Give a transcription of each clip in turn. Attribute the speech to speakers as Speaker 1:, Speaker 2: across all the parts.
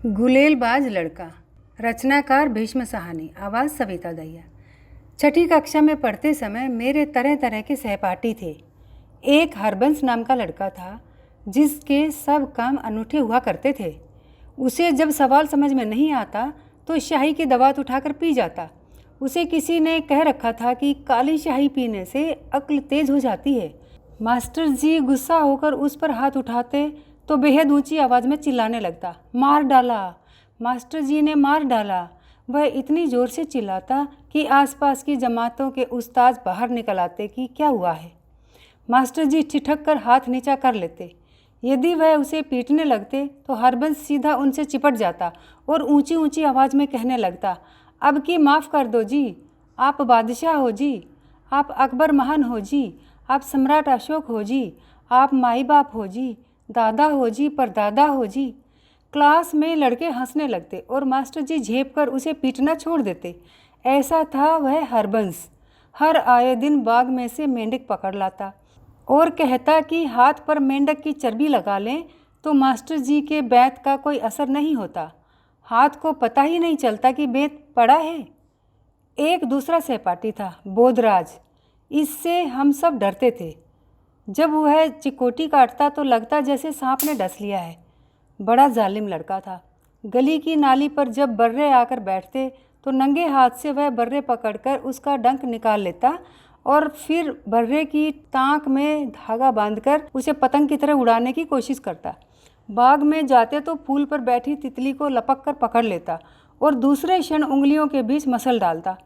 Speaker 1: गुलेलबाज लड़का। रचनाकार भीष्म साहनी। आवाज़ सविता दहिया। छठी कक्षा में पढ़ते समय मेरे तरह तरह के सहपाठी थे। एक हरबंस नाम का लड़का था जिसके सब काम अनूठे हुआ करते थे। उसे जब सवाल समझ में नहीं आता तो शाही की दवात उठाकर पी जाता। उसे किसी ने कह रखा था कि काली शाही पीने से अक्ल तेज हो जाती है। मास्टर जी गुस्सा होकर उस पर हाथ उठाते तो बेहद ऊंची आवाज़ में चिल्लाने लगता, मार डाला, मास्टर जी ने मार डाला। वह इतनी ज़ोर से चिल्लाता कि आसपास की जमातों के उस्ताद बाहर निकल आते कि क्या हुआ है। मास्टर जी ठिठक कर हाथ नीचा कर लेते। यदि वह उसे पीटने लगते तो हरबंस सीधा उनसे चिपट जाता और ऊंची ऊंची आवाज़ में कहने लगता, अब की माफ़ कर दो जी, आप बादशाह हो जी, आप अकबर महान हो जी, आप सम्राट अशोक हो जी, आप माई बाप हो जी, दादा हो जी, परदादा हो जी। क्लास में लड़के हंसने लगते और मास्टर जी झेप कर उसे पीटना छोड़ देते। ऐसा था वह हरबंस। हर आए दिन बाग में से मेंढक पकड़ लाता और कहता कि हाथ पर मेंढक की चर्बी लगा लें तो मास्टर जी के बेंत का कोई असर नहीं होता। हाथ को पता ही नहीं चलता कि बेंत पड़ा है। एक दूसरा सहपाठी था, बोधराज। इससे हम सब डरते थे। जब वह चिकोटी काटता तो लगता जैसे सांप ने डस लिया है। बड़ा जालिम लड़का था। गली की नाली पर जब बर्रे आकर बैठते तो नंगे हाथ से वह बर्रे पकड़कर उसका डंक निकाल लेता और फिर बर्रे की टांक में धागा बांधकर उसे पतंग की तरह उड़ाने की कोशिश करता। बाग में जाते तो फूल पर बैठी तितली को लपक कर पकड़ लेता और दूसरे क्षण उंगलियों के बीच मसल डालता।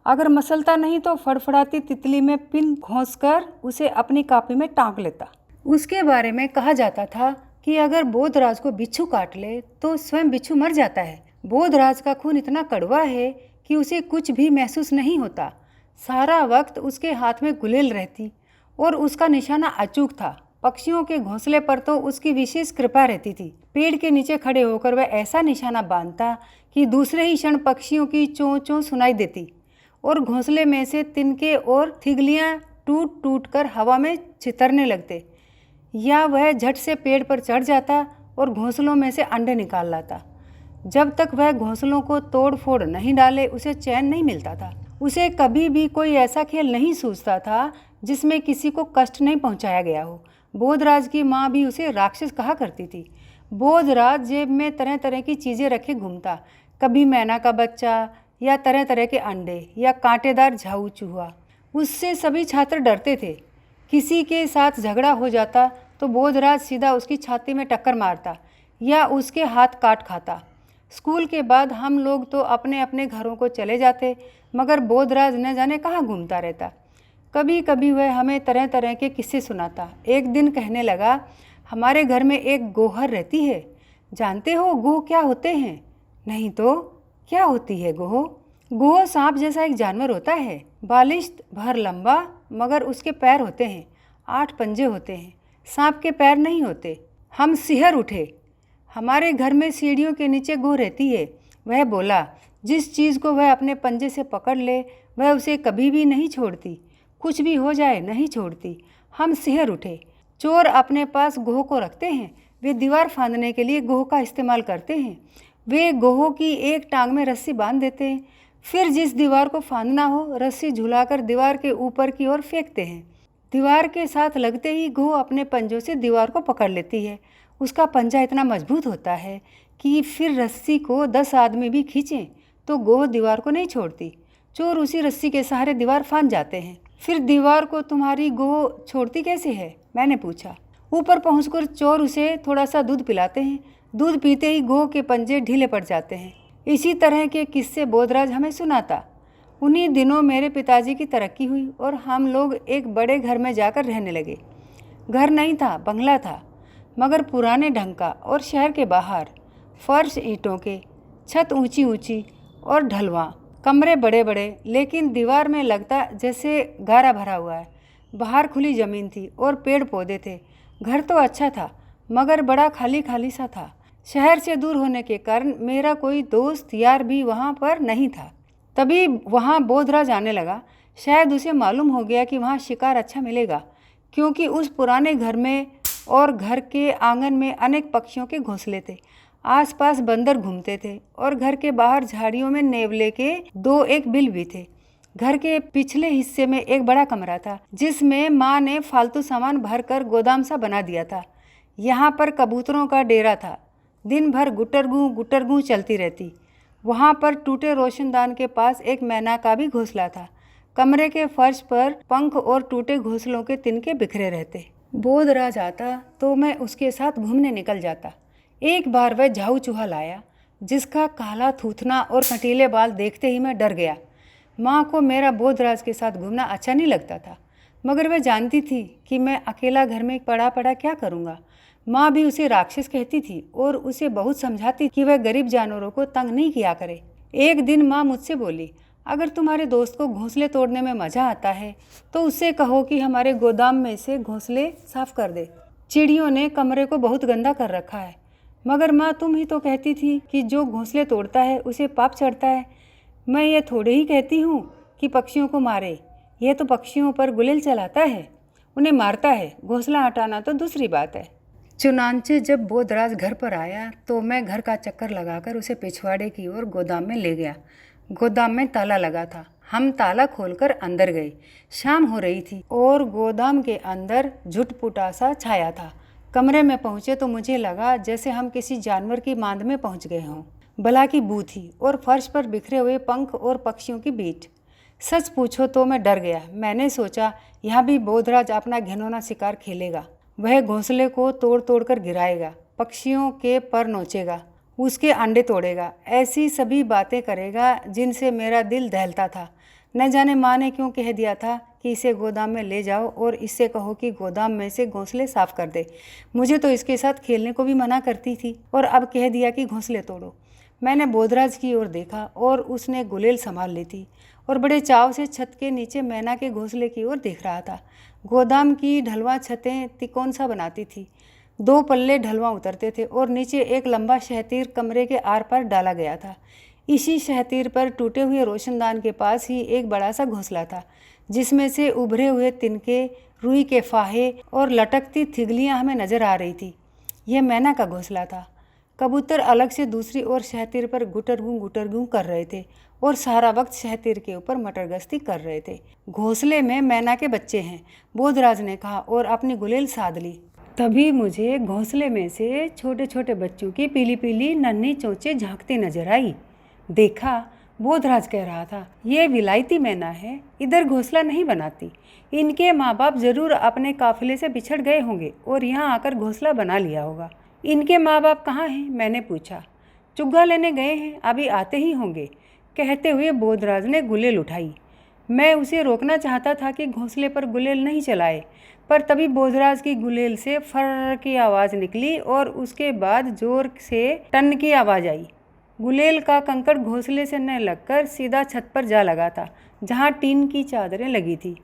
Speaker 1: अगर मसलता नहीं तो फड़फड़ाती तितली में पिन घोंसकर उसे अपनी कापी में टांक लेता। उसके बारे में कहा जाता था कि अगर बोधराज को बिच्छू काट ले तो स्वयं बिच्छू मर जाता है। बोधराज का खून इतना कड़वा है कि उसे कुछ भी महसूस नहीं होता। सारा वक्त उसके हाथ में गुलेल रहती और उसका निशाना अचूक था। पक्षियों के घोंसले पर तो उसकी विशेष कृपा रहती थी। पेड़ के नीचे खड़े होकर वह ऐसा निशाना बांधता कि दूसरे ही क्षण पक्षियों की चों चों सुनाई देती और घोंसले में से तिनके और थिगलियाँ टूट टूट कर हवा में छितरने लगते। या वह झट से पेड़ पर चढ़ जाता और घोंसलों में से अंडे निकाल लाता। जब तक वह घोंसलों को तोड़ फोड़ नहीं डाले उसे चैन नहीं मिलता था। उसे कभी भी कोई ऐसा खेल नहीं सूझता था जिसमें किसी को कष्ट नहीं पहुंचाया गया हो। बोधराज की माँ भी उसे राक्षस कहा करती थी। बोधराज जेब में तरह तरह की चीज़ें रखे घूमता, कभी मैना का बच्चा या तरह तरह के अंडे या कांटेदार झाऊ चूहा। उससे सभी छात्र डरते थे। किसी के साथ झगड़ा हो जाता तो बोधराज सीधा उसकी छाती में टक्कर मारता या उसके हाथ काट खाता। स्कूल के बाद हम लोग तो अपने अपने घरों को चले जाते, मगर बोधराज न जाने कहाँ घूमता रहता। कभी कभी वह हमें तरह तरह के किस्से सुनाता। एक दिन कहने लगा, हमारे घर में एक गोहर रहती है। जानते हो गोह क्या होते हैं? नहीं तो क्या होती है गोह? गोह सांप जैसा एक जानवर होता है, बालिश्त भर लंबा, मगर उसके पैर होते हैं, 8 पंजे होते हैं। सांप के पैर नहीं होते। हम सिहर उठे। हमारे घर में सीढ़ियों के नीचे गोह रहती है। वह बोला, जिस चीज़ को वह अपने पंजे से पकड़ ले वह उसे कभी भी नहीं छोड़ती, कुछ भी हो जाए नहीं छोड़ती। हम सिहर उठे। चोर अपने पास गोह को रखते हैं। वे दीवार फांदने के लिए गोह का इस्तेमाल करते हैं। वे गोह की एक टांग में रस्सी बांध देते हैं, फिर जिस दीवार को फांदना हो रस्सी झुलाकर दीवार के ऊपर की ओर फेंकते हैं। दीवार के साथ लगते ही गोह अपने पंजों से दीवार को पकड़ लेती है। उसका पंजा इतना मजबूत होता है कि फिर रस्सी को 10 आदमी भी खींचें तो गोह दीवार को नहीं छोड़ती। चोर उसी रस्सी के सहारे दीवार फांद जाते हैं। फिर दीवार को तुम्हारी गोह छोड़ती कैसे है? मैंने पूछा। ऊपर पहुंचकर चोर उसे थोड़ा सा दूध पिलाते हैं। दूध पीते ही गोह के पंजे ढीले पड़ जाते हैं। इसी तरह के किस्से बोधराज हमें सुनाता। उन्हीं दिनों मेरे पिताजी की तरक्की हुई और हम लोग एक बड़े घर में जाकर रहने लगे। घर नहीं था, बंगला था, मगर पुराने ढंग का और शहर के बाहर। फर्श ईंटों के, छत ऊंची ऊंची और ढलवां, कमरे बड़े बड़े, लेकिन दीवार में लगता जैसे गारा भरा हुआ है। बाहर खुली ज़मीन थी और पेड़ पौधे थे। घर तो अच्छा था मगर बड़ा खाली खाली सा था। शहर से दूर होने के कारण मेरा कोई दोस्त यार भी वहाँ पर नहीं था। तभी वहाँ बोधराज आने लगा। शायद उसे मालूम हो गया कि वहाँ शिकार अच्छा मिलेगा, क्योंकि उस पुराने घर में और घर के आंगन में अनेक पक्षियों के घोंसले थे। आसपास बंदर घूमते थे और घर के बाहर झाड़ियों में नेवले के दो एक बिल भी थे। घर के पिछले हिस्से में एक बड़ा कमरा था जिसमें माँ ने फालतू सामान भरकर गोदाम सा बना दिया था। यहाँ पर कबूतरों का डेरा था। दिन भर गुटरगू चलती रहती। वहाँ पर टूटे रोशनदान के पास एक मैना का भी घोंसला था। कमरे के फर्श पर पंख और टूटे घोंसलों के तिनके बिखरे रहते। बोधराज आता तो मैं उसके साथ घूमने निकल जाता। एक बार वह झाऊ चूहा लाया जिसका काला थूथना और कंटीले बाल देखते ही मैं डर गया। माँ को मेरा बोधराज के साथ घूमना अच्छा नहीं लगता था, मगर वह जानती थी कि मैं अकेला घर में पड़ा क्या करूँगा। माँ भी उसे राक्षस कहती थी और उसे बहुत समझाती कि वह गरीब जानवरों को तंग नहीं किया करे। एक दिन माँ मुझसे बोली, अगर तुम्हारे दोस्त को घोंसले तोड़ने में मज़ा आता है तो उससे कहो कि हमारे गोदाम में से घोंसले साफ कर दे। चिड़ियों ने कमरे को बहुत गंदा कर रखा है। मगर माँ, तुम ही तो कहती थी कि जो घोंसले तोड़ता है उसे पाप चढ़ता है। मैं ये थोड़े ही कहती हूँ कि पक्षियों को मारे। यह तो पक्षियों पर गुलेल चलाता है, उन्हें मारता है। घोंसला हटाना तो दूसरी बात है। चुनांचे जब बोधराज घर पर आया तो मैं घर का चक्कर लगाकर उसे पिछवाड़े की ओर गोदाम में ले गया। गोदाम में ताला लगा था। हम ताला खोलकर अंदर गए। शाम हो रही थी और गोदाम के अंदर झुटपुटा सा छाया था। कमरे में पहुँचे तो मुझे लगा जैसे हम किसी जानवर की मांद में पहुँच गए हों। बला की बू थी और फर्श पर बिखरे हुए पंख और पक्षियों की बीट। सच पूछो तो मैं डर गया। मैंने सोचा यहाँ भी बोधराज अपना घिनौना शिकार खेलेगा। वह घोंसले को तोड़ कर गिराएगा, पक्षियों के पर नोचेगा, उसके अंडे तोड़ेगा, ऐसी सभी बातें करेगा जिनसे मेरा दिल दहलता था। न जाने माँ ने क्यों कह दिया था कि इसे गोदाम में ले जाओ और इससे कहो कि गोदाम में से घोंसले साफ कर दे। मुझे तो इसके साथ खेलने को भी मना करती थी और अब कह दिया कि घोंसले तोड़ो। मैंने बोधराज की ओर देखा और उसने गुलेल संभाल ली थी और बड़े चाव से छत के नीचे मैना के घोंसले की ओर देख रहा था। गोदाम की ढलवा छतें तिकोन सा बनाती थी। 2 पल्ले ढलवा उतरते थे और नीचे एक लंबा शहतीर कमरे के आर पार डाला गया था। इसी शहतीर पर टूटे हुए रोशनदान के पास ही एक बड़ा सा घोंसला था जिसमें से उभरे हुए तिनके, रुई के फाहे और लटकती थिगलियाँ हमें नजर आ रही थी। यह मैना का घोंसला था। कबूतर अलग से दूसरी ओर शहतीर पर गुटरगूं कर रहे थे और सारा वक्त शहतीर के ऊपर मटरगश्ती कर रहे थे। घोंसले में मैना के बच्चे हैं, बोधराज ने कहा और अपनी गुलेल साध ली। तभी मुझे घोंसले में से छोटे छोटे बच्चों की पीली पीली नन्ही चोंचें झांकती नजर आई। देखा, बोधराज कह रहा था, ये विलायती मैना है, इधर घोंसला नहीं बनाती। इनके माँ बाप जरूर अपने काफिले से बिछड़ गए होंगे और यहाँ आकर घोंसला बना लिया होगा। इनके माँ बाप कहाँ हैं? मैंने पूछा। चुग्गा लेने गए हैं, अभी आते ही होंगे, कहते हुए बोधराज ने गुलेल उठाई। मैं उसे रोकना चाहता था कि घोंसले पर गुलेल नहीं चलाए, पर तभी बोधराज की गुलेल से फर्र की आवाज़ निकली और उसके बाद जोर से टन की आवाज़ आई। गुलेल का कंकड़ घोंसले से न लगकर सीधा छत पर जा लगा था जहाँ टीन की चादरें लगी थी।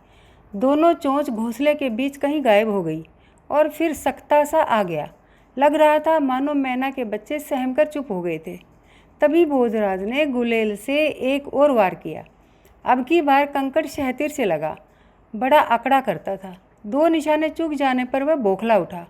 Speaker 1: दोनों चोंच घोंसले के बीच कहीं गायब हो गई और फिर सख्ता सा आ गया। लग रहा था मानो मैना के बच्चे सहम कर चुप हो गए थे। तभी बोधराज ने गुलेल से एक और वार किया। अब की बार कंकड़ शहतीर से लगा। बड़ा अकड़ा करता था। 2 निशाने चूक जाने पर वह बौखला उठा।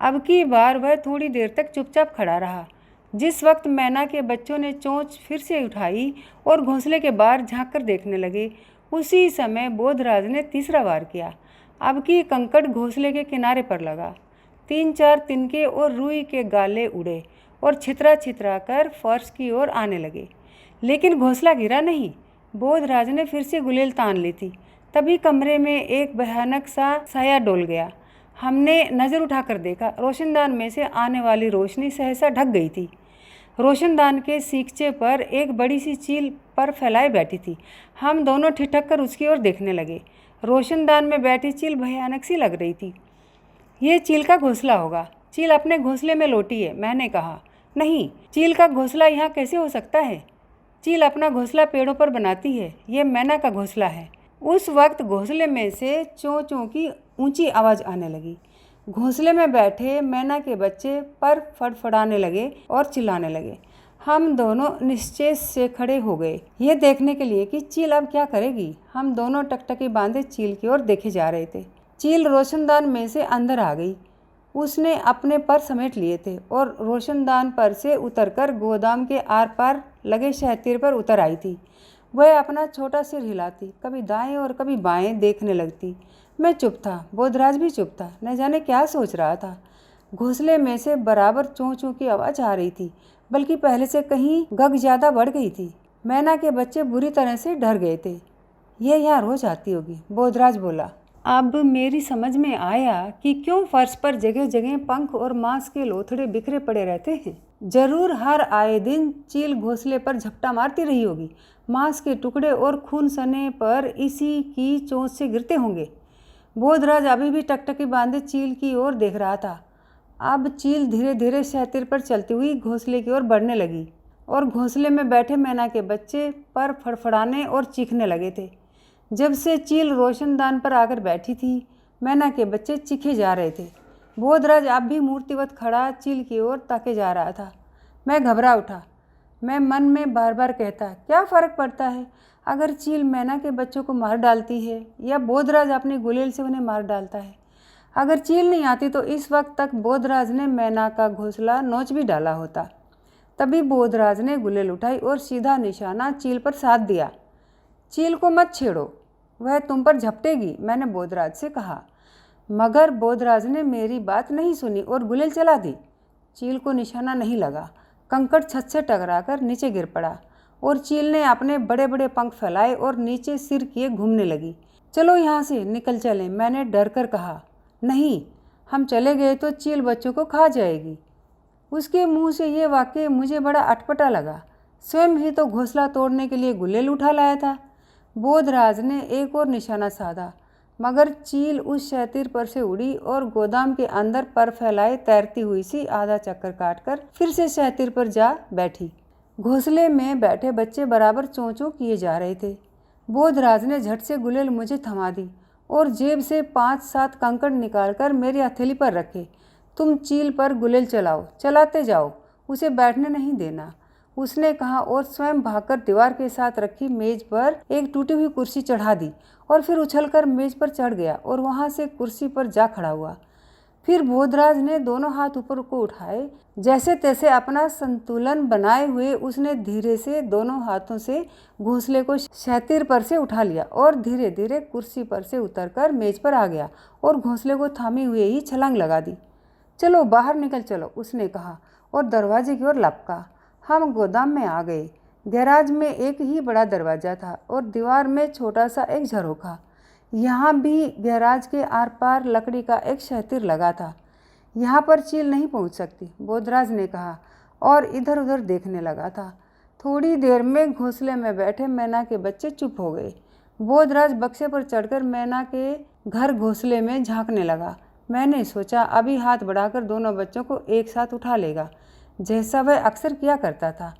Speaker 1: अब की बार वह थोड़ी देर तक चुपचाप खड़ा रहा। जिस वक्त मैना के बच्चों ने चोंच फिर से उठाई और घोंसले के बाहर झाँक कर देखने लगे, उसी समय बोधराज ने तीसरा वार किया। अब की कंकड़ घोंसले के किनारे पर लगा। 3-4 तिनके और रुई के गाले उड़े और छितरा कर फर्श की ओर आने लगे, लेकिन घोंसला गिरा नहीं। बोधराज ने फिर से गुलेल तान ली थी। तभी कमरे में एक भयानक सा साया डोल गया। हमने नज़र उठाकर देखा, रोशनदान में से आने वाली रोशनी सहसा ढक गई थी। रोशनदान के सीखचे पर एक बड़ी सी चील पर फैलाए बैठी थी। हम दोनों ठिठक कर उसकी ओर देखने लगे। रोशनदान में बैठी चील भयानक सी लग रही थी। ये चील का घोंसला होगा। चील अपने घोंसले में लौटी है, मैंने कहा। नहीं, चील का घोंसला यहाँ कैसे हो सकता है? चील अपना घोंसला पेड़ों पर बनाती है, ये मैना का घोंसला है। उस वक्त घोंसले में से चों चों की ऊंची आवाज़ आने लगी। घोंसले में बैठे मैना के बच्चे पर फड़फड़ाने लगे और चिल्लाने लगे। हम दोनों निश्चय से खड़े हो गए, ये देखने के लिए कि चील अब क्या करेगी। हम दोनों टकटकी बांधे चील की ओर देखे जा रहे थे। चील रोशनदान में से अंदर आ गई। उसने अपने पर समेट लिए थे और रोशनदान पर से उतरकर गोदाम के आर पार लगे शहतीर पर उतर आई थी। वह अपना छोटा सिर हिलाती, कभी दाएं और कभी बाएं देखने लगती। मैं चुप था, बोधराज भी चुप था, न जाने क्या सोच रहा था। घोंसले में से बराबर चों चों की आवाज़ आ रही थी, बल्कि पहले से कहीं गग ज़्यादा बढ़ गई थी। मैना के बच्चे बुरी तरह से डर गए थे। ये यहाँ रोज आती होगी, बोधराज बोला। अब मेरी समझ में आया कि क्यों फर्श पर जगह जगह पंख और मांस के लोथड़े बिखरे पड़े रहते हैं। जरूर हर आए दिन चील घोंसले पर झपटा मारती रही होगी। मांस के टुकड़े और खून सने पर इसी की चोंच से गिरते होंगे। बोधराज अभी भी टकटकी बांधे चील की ओर देख रहा था। अब चील धीरे धीरे शहतीर पर चलती हुई घोंसले की ओर बढ़ने लगी और घोंसले में बैठे मैना के बच्चे पर फड़फड़ाने और चीखने लगे थे। जब से चील रोशनदान पर आकर बैठी थी, मैना के बच्चे चीखे जा रहे थे। बोधराज अब भी मूर्तिवत खड़ा चील की ओर ताके जा रहा था। मैं घबरा उठा। मैं मन में बार बार कहता, क्या फ़र्क पड़ता है अगर चील मैना के बच्चों को मार डालती है या बोधराज अपनी गुलेल से उन्हें मार डालता है। अगर चील नहीं आती तो इस वक्त तक बोधराज ने मैना का घोंसला नोच भी डाला होता। तभी बोधराज ने गुलेल उठाई और सीधा निशाना चील पर साध दिया। चील को मत छेड़ो, वह तुम पर झपटेगी, मैंने बोधराज से कहा। मगर बोधराज ने मेरी बात नहीं सुनी और गुलेल चला दी। चील को निशाना नहीं लगा। कंकड़ छत से टकराकर नीचे गिर पड़ा और चील ने अपने बड़े बड़े पंख फैलाए और नीचे सिर किए घूमने लगी। चलो यहाँ से निकल चलें, मैंने डर कर कहा। नहीं, हम चले गए तो चील बच्चों को खा जाएगी। उसके मुंह से ये वाक्य मुझे बड़ा अटपटा लगा। स्वयं ही तो घोंसला तोड़ने के लिए गुलेल उठा लाया था। बोधराज ने एक और निशाना साधा, मगर चील उस शहतीर पर से उड़ी और गोदाम के अंदर पर फैलाए तैरती हुई सी आधा चक्कर काटकर फिर से शहतीर पर जा बैठी। घोंसले में बैठे बच्चे बराबर चों चों किए जा रहे थे। बोधराज ने झट से गुलेल मुझे थमा दी और जेब से 5-7 कंकड़ निकालकर मेरी हथेली पर रखे। तुम चील पर गुलेल चलाओ, चलाते जाओ, उसे बैठने नहीं देना, उसने कहा और स्वयं भागकर दीवार के साथ रखी मेज पर एक टूटी हुई कुर्सी चढ़ा दी और फिर उछलकर मेज पर चढ़ गया और वहां से कुर्सी पर जा खड़ा हुआ। फिर बोधराज ने दोनों हाथ ऊपर को उठाए, जैसे तैसे अपना संतुलन बनाए हुए उसने धीरे से दोनों हाथों से घोंसले को शहतीर पर से उठा लिया और धीरे धीरे कुर्सी पर से उतरकर मेज पर आ गया और घोंसले को थामे हुए ही छलांग लगा दी। चलो बाहर निकल चलो, उसने कहा और दरवाजे की ओर लपका। हम गोदाम में आ गए। गैराज में एक ही बड़ा दरवाज़ा था और दीवार में छोटा सा एक झरोखा। यहाँ भी गैराज के आर पार लकड़ी का एक शहतीर लगा था। यहाँ पर चील नहीं पहुँच सकती, बोधराज ने कहा और इधर उधर देखने लगा था। थोड़ी देर में घोंसले में बैठे मैना के बच्चे चुप हो गए। बोधराज बक्से पर चढ़कर मैना के घर घोंसले में झांकने लगा। मैंने सोचा अभी हाथ बढ़ाकर दोनों बच्चों को एक साथ उठा लेगा, जैसा वह अक्सर किया करता था।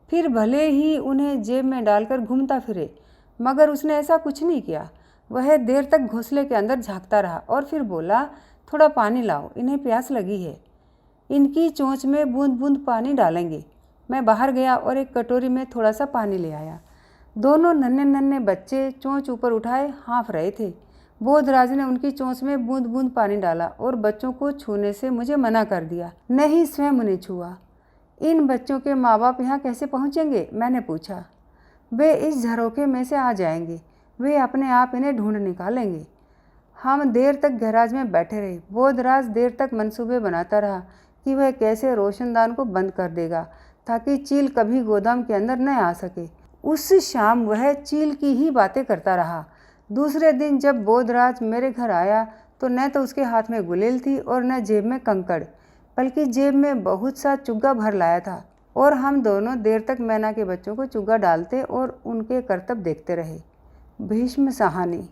Speaker 1: फिर भले ही उन्हें जेब में डालकर घूमता फिरे, मगर उसने ऐसा कुछ नहीं किया। वह देर तक घोंसले के अंदर झांकता रहा और फिर बोला, थोड़ा पानी लाओ, इन्हें प्यास लगी है। इनकी चोंच में बूंद बूंद पानी डालेंगे। मैं बाहर गया और एक कटोरी में थोड़ा सा पानी ले आया। दोनों नन्हे नन्हे बच्चे चोंच ऊपर उठाए हाँफ रहे थे। बोधराज ने उनकी चोंच में बूंद बूंद पानी डाला और बच्चों को छूने से मुझे मना कर दिया। नहीं, स्वयं उन्हें छुआ। इन बच्चों के माँ बाप यहाँ कैसे पहुँचेंगे, मैंने पूछा। वे इस झरोखे में से आ जाएंगे, वे अपने आप इन्हें ढूंढ निकालेंगे। हम देर तक गैराज में बैठे रहे। बोधराज देर तक मंसूबे बनाता रहा कि वह कैसे रोशनदान को बंद कर देगा ताकि चील कभी गोदाम के अंदर न आ सके। उस शाम वह चील की ही बातें करता रहा। दूसरे दिन जब बोधराज मेरे घर आया तो न तो उसके हाथ में गुलेल थी और न जेब में कंकड़, बल्कि जेब में बहुत सा चुग्गा भर लाया था। और हम दोनों देर तक मैना के बच्चों को चुग्गा डालते और उनके करतब देखते रहे। भीष्म साहनी।